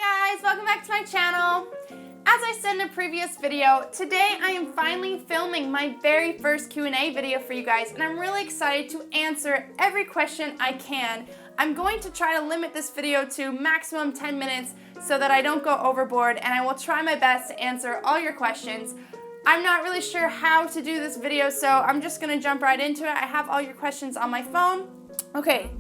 Hi guys, welcome back to my channel. As I said in a previous video, today I am finally filming my very first Q&A video for you guys, and I'm really excited to answer every question I can. I'm going to try to limit this video to maximum 10 minutes so that I don't go overboard, and I will try my best to answer all your questions. I'm not really sure how to do this video, so I'm just gonna jump right into it. I have all your questions on my phone. Okay.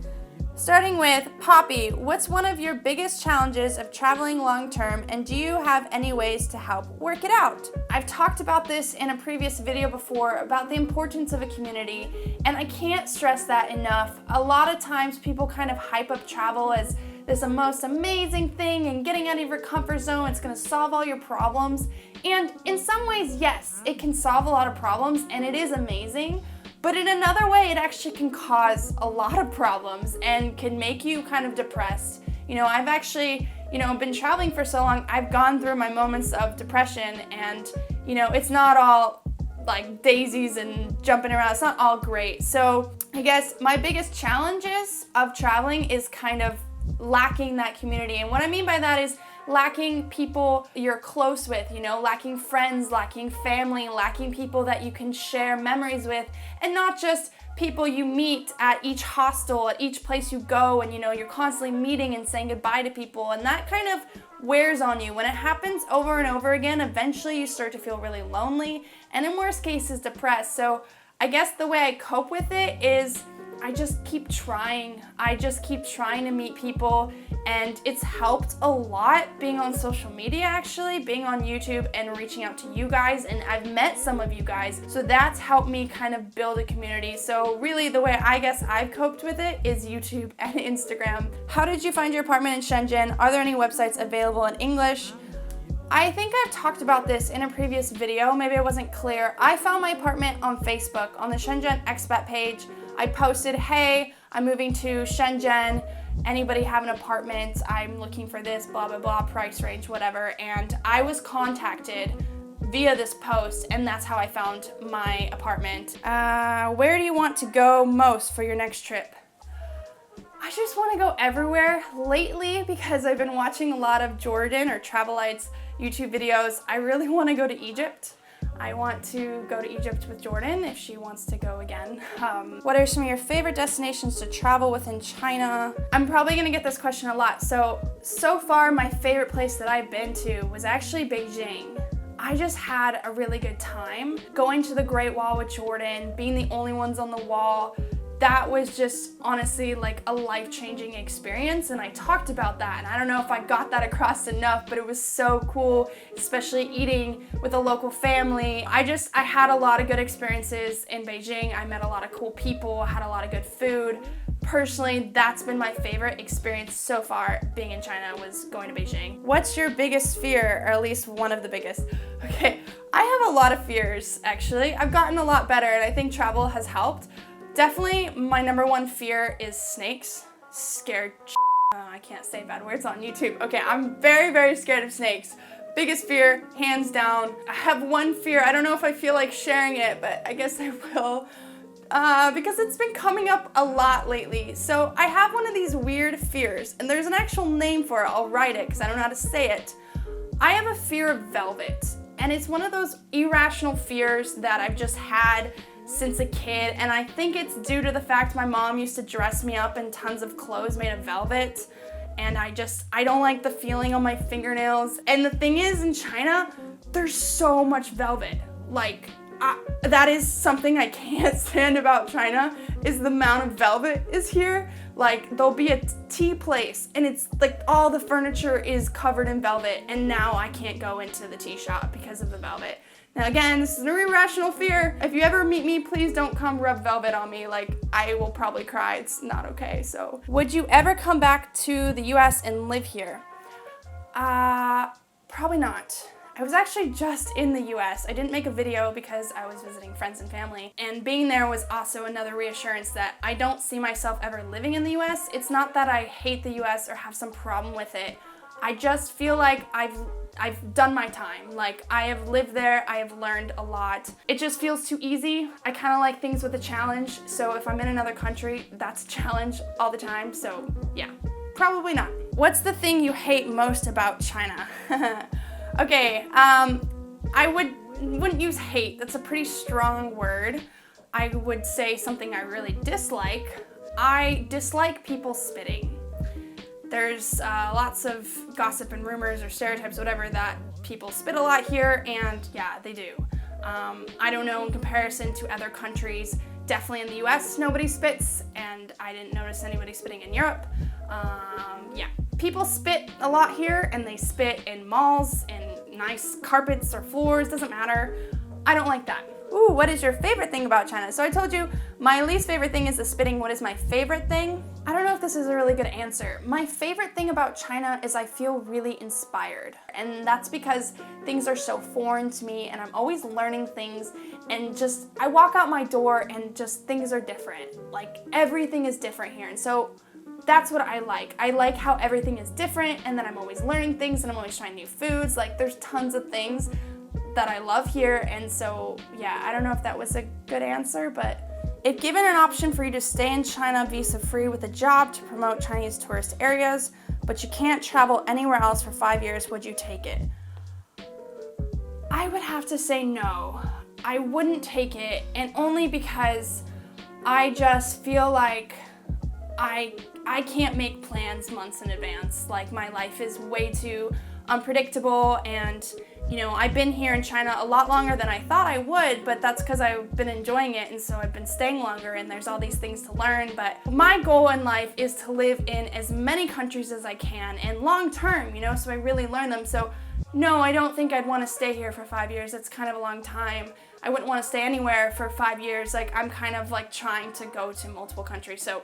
Starting with Poppy, what's one of your biggest challenges of traveling long term, and do you have any ways to help work it out? I've talked about this in a previous video before about the importance of a community, and I can't stress that enough. A lot of times people kind of hype up travel as this most amazing thing and getting out of your comfort zone, it's gonna solve all your problems. And in some ways, yes, it can solve a lot of problems and it is amazing. But in another way, it actually can cause a lot of problems and can make you kind of depressed. You know, I've actually, been traveling for so long, I've gone through my moments of depression and, it's not all like daisies and jumping around. It's not all great. So I guess my biggest challenges of traveling is kind of lacking that community. And what I mean by that is lacking people you're close with, lacking friends, lacking family, lacking people that you can share memories with, and not just people you meet at each hostel, at each place you go, and you're constantly meeting and saying goodbye to people, and that kind of wears on you. When it happens over and over again, eventually you start to feel really lonely, and in worst cases, depressed. So I guess the way I cope with it is I just keep trying. I just keep trying to meet people, and it's helped a lot being on social media, actually, being on YouTube and reaching out to you guys, and I've met some of you guys, so that's helped me kind of build a community. So really the way I guess I've coped with it is YouTube and Instagram. How did you find your apartment in Shenzhen? Are there any websites available in English? I think I've talked about this in a previous video, maybe I wasn't clear. I found my apartment on Facebook, on the Shenzhen expat page. I posted, hey, I'm moving to Shenzhen, anybody have an apartment, I'm looking for this, blah, blah, blah, price range, whatever, and I was contacted via this post, and that's how I found my apartment. Where do you want to go most for your next trip? I just want to go everywhere lately because I've been watching a lot of Jordan or Travelites YouTube videos. I really want to go to Egypt. I want to go to Egypt with Jordan if she wants to go again. What are some of your favorite destinations to travel within China? I'm probably gonna get this question a lot. So far my favorite place that I've been to was actually Beijing. I just had a really good time going to the Great Wall with Jordan, being the only ones on the wall. That was just honestly like a life-changing experience, and I talked about that, and I don't know if I got that across enough, but it was so cool, especially eating with a local family. I had a lot of good experiences in Beijing. I met a lot of cool people, I had a lot of good food. Personally, that's been my favorite experience so far being in China, was going to Beijing. What's your biggest fear, or at least one of the biggest? Okay, I have a lot of fears, actually. I've gotten a lot better, and I think travel has helped. Definitely my number one fear is snakes. Scared I can't say bad words on YouTube. Okay, I'm very, very scared of snakes. Biggest fear, hands down. I have one fear, I don't know if I feel like sharing it, but I guess I will. Because it's been coming up a lot lately. So I have one of these weird fears, and there's an actual name for it. I'll write it because I don't know how to say it. I have a fear of velvet, and it's one of those irrational fears that I've just had since a kid, and I think it's due to the fact my mom used to dress me up in tons of clothes made of velvet, and I don't like the feeling on my fingernails. And the thing is, in China, there's so much velvet. Like, that is something I can't stand about China, is the amount of velvet is here. Like, there'll be a tea place, and it's like all the furniture is covered in velvet, and now I can't go into the tea shop because of the velvet. Now again, this is an irrational fear. If you ever meet me, please don't come rub velvet on me. Like, I will probably cry. It's not okay, so. Would you ever come back to the US and live here? Probably not. I was actually just in the US. I didn't make a video because I was visiting friends and family. And being there was also another reassurance that I don't see myself ever living in the US. It's not that I hate the US or have some problem with it. I just feel like I've done my time. Like, I have lived there, I have learned a lot. It just feels too easy. I kind of like things with a challenge, so if I'm in another country, that's a challenge all the time, so yeah, probably not. What's the thing you hate most about China? Okay, I wouldn't use hate. That's a pretty strong word. I would say something I really dislike. I dislike people spitting. There's lots of gossip and rumors or stereotypes, whatever, that people spit a lot here, and yeah, they do. I don't know in comparison to other countries. Definitely in the US, nobody spits, and I didn't notice anybody spitting in Europe. Yeah, people spit a lot here, and they spit in malls and nice carpets or floors, doesn't matter. I don't like that. Ooh, what is your favorite thing about China? So I told you my least favorite thing is the spitting. What is my favorite thing? I don't know if this is a really good answer. My favorite thing about China is I feel really inspired. And that's because things are so foreign to me and I'm always learning things, and just I walk out my door and just things are different. Like everything is different here. And so that's what I like. I like how everything is different, and then I'm always learning things and I'm always trying new foods. Like there's tons of things that I love here, and so yeah, I don't know if that was a good answer, but if given an option for you to stay in China visa-free with a job to promote Chinese tourist areas, but you can't travel anywhere else for 5 years, would you take it? I would have to say no. I wouldn't take it, and only because I just feel like I can't make plans months in advance. Like my life is way too unpredictable, and you know, I've been here in China a lot longer than I thought I would, but that's because I've been enjoying it, and so I've been staying longer, and there's all these things to learn. But my goal in life is to live in as many countries as I can, and long term, you know, so I really learn them. So no, I don't think I'd want to stay here for 5 years. It's kind of a long time. I wouldn't want to stay anywhere for 5 years. Like I'm kind of like trying to go to multiple countries. So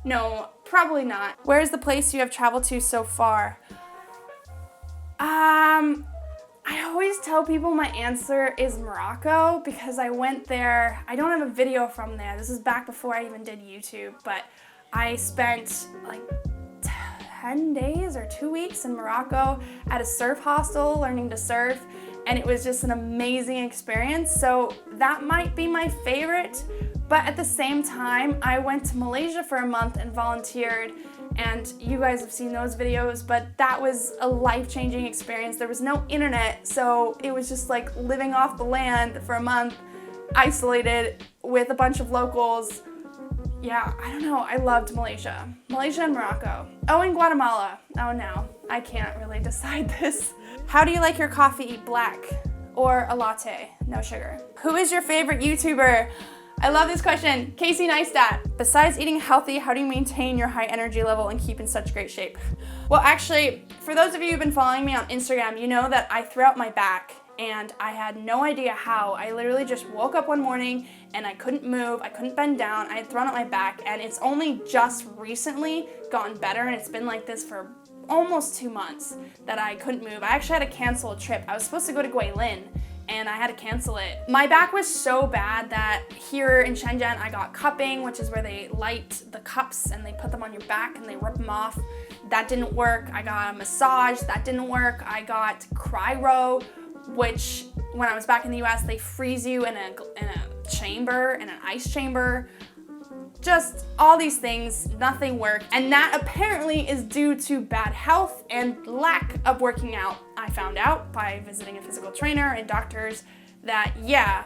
no, probably not. Where is the place you have traveled to so far? I always tell people my answer is Morocco because I went there. I don't have a video from there. This is back before I even did YouTube, but I spent like 10 days or 2 weeks in Morocco at a surf hostel learning to surf, and it was just an amazing experience. So that might be my favorite, but at the same time, I went to Malaysia for a month and volunteered, and you guys have seen those videos, but that was a life-changing experience. There was no internet, so it was just like living off the land for a month, isolated with a bunch of locals. Yeah, I don't know, I loved Malaysia. Malaysia and Morocco. Oh, and Guatemala. Oh no, I can't really decide this. How do you like your coffee? Black or a latte? No sugar. Who is your favorite YouTuber? I love this question. Casey Neistat. Besides eating healthy, how do you maintain your high energy level and keep in such great shape? Well, actually, for those of you who've been following me on Instagram, you know that I threw out my back and I had no idea how. I literally just woke up one morning and I couldn't move, I couldn't bend down, I had thrown out my back, and it's only just recently gotten better, and it's been like this for almost 2 months that I couldn't move. I actually had to cancel a trip. I was supposed to go to Guilin, and I had to cancel it. My back was so bad that here in Shenzhen, I got cupping, which is where they light the cups and they put them on your back and they rip them off. That didn't work. I got a massage. That didn't work. I got cryo, which when I was back in the US, they freeze you in a chamber, in an ice chamber. Just all these things, nothing worked. And that apparently is due to bad health and lack of working out. I found out by visiting a physical trainer and doctors that, yeah,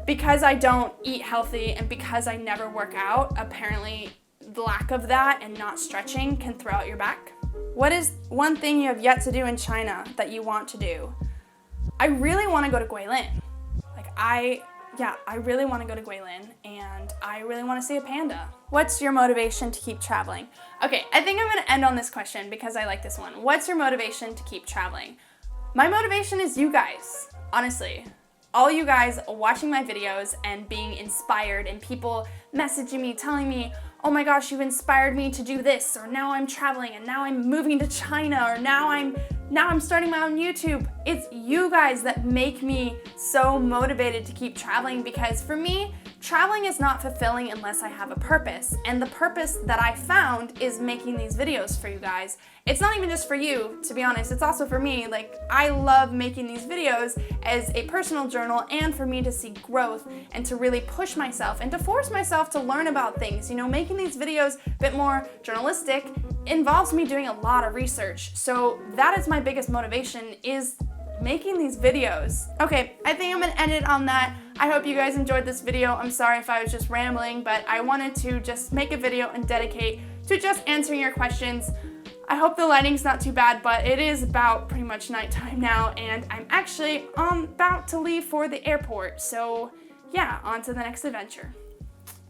because I don't eat healthy and because I never work out, apparently the lack of that and not stretching can throw out your back. What is one thing you have yet to do in China that you want to do? I really want to go to Guilin. I really want to go to Guilin, and I really want to see a panda. What's your motivation to keep traveling? Okay, I think I'm going to end on this question because I like this one. What's your motivation to keep traveling? My motivation is you guys, honestly. All you guys watching my videos and being inspired, and people messaging me, telling me, oh my gosh, you inspired me to do this, or now I'm traveling, and now I'm moving to China, or now I'm starting my own YouTube. It's you guys that make me so motivated to keep traveling, because for me, traveling is not fulfilling unless I have a purpose. And the purpose that I found is making these videos for you guys. It's not even just for you, to be honest, it's also for me. Like, I love making these videos as a personal journal and for me to see growth and to really push myself and to force myself to learn about things. You know, making these videos a bit more journalistic involves me doing a lot of research. So that is my biggest motivation, is making these videos. Okay, I think I'm gonna end it on that. I hope you guys enjoyed this video. I'm sorry if I was just rambling, but I wanted to just make a video and dedicate to just answering your questions. I hope the lighting's not too bad, but it is about pretty much nighttime now, and I'm actually about to leave for the airport. So yeah, on to the next adventure.